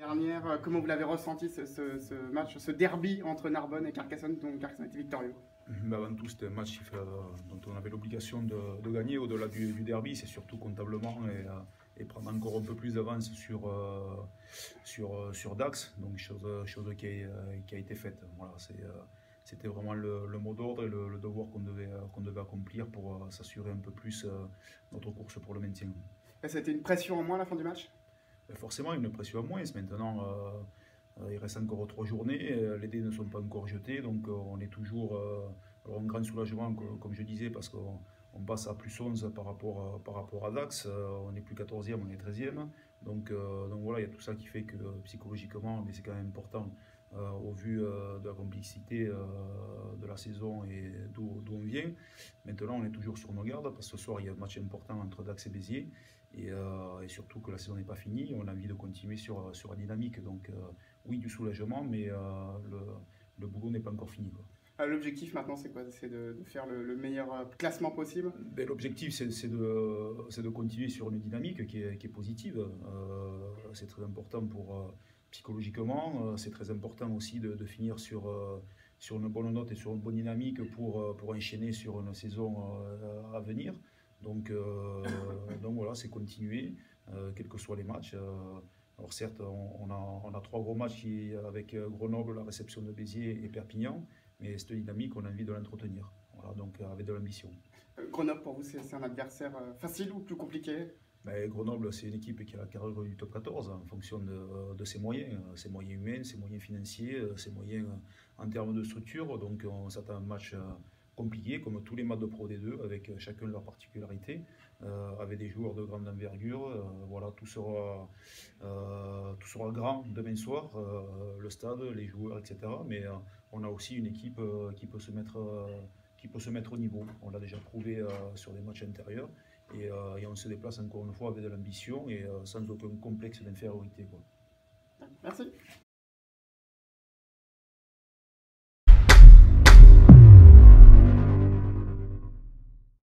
Dernière, comment vous l'avez ressenti ce match, ce derby entre Narbonne et Carcassonne, dont Carcassonne était victorieux? Mais avant tout, c'était un match dont on avait l'obligation de gagner au-delà du derby, c'est surtout comptablement et prendre encore un peu plus d'avance sur Dax, donc chose qui a été faite. Voilà, c'était vraiment le mot d'ordre et le devoir qu'on devait accomplir pour s'assurer un peu plus notre course pour le maintien. Et c'était une pression en moins à la fin du match? Forcément, une pression à moins. Maintenant, il reste encore 3 journées. Les dés ne sont pas encore jetés. Donc, on est toujours. Alors, un grand soulagement, comme je disais, parce qu'on passe à +11 par rapport à Dax. On n'est plus 14e, on est 13e. Donc voilà, il y a tout ça qui fait que psychologiquement, mais c'est quand même important au vu de la complexité de la saison et d'où on vient. Maintenant, on est toujours sur nos gardes parce que ce soir, il y a un match important entre Dax et Béziers. Et surtout que la saison n'est pas finie, on a envie de continuer sur la dynamique. Donc oui, du soulagement, mais le boulot n'est pas encore fini, quoi. L'objectif maintenant, c'est quoi? C'est de faire le meilleur classement possible? Ben, l'objectif, c'est de continuer sur une dynamique qui est positive. C'est très important psychologiquement. C'est très important aussi de finir sur une bonne note et sur une bonne dynamique pour enchaîner sur une saison à venir. Donc voilà, c'est continuer, quels que soient les matchs. Alors certes, on a 3 gros matchs avec Grenoble, la réception de Béziers et Perpignan, mais cette dynamique, on a envie de l'entretenir. Voilà, donc avec de l'ambition. Grenoble, pour vous, c'est un adversaire facile ou plus compliqué? Ben, Grenoble, c'est une équipe qui a la carrure du top 14 en fonction de ses moyens humains, ses moyens financiers, ses moyens en termes de structure. Donc on s'attend à un match compliqué, comme tous les matchs de Pro D2, avec chacun leur particularité, avec des joueurs de grande envergure. Voilà, tout sera grand demain soir, le stade, les joueurs, etc. Mais on a aussi une équipe qui peut se mettre au niveau. On l'a déjà prouvé sur des matchs antérieurs. Et on se déplace encore une fois avec de l'ambition et sans aucun complexe d'infériorité, quoi. Merci.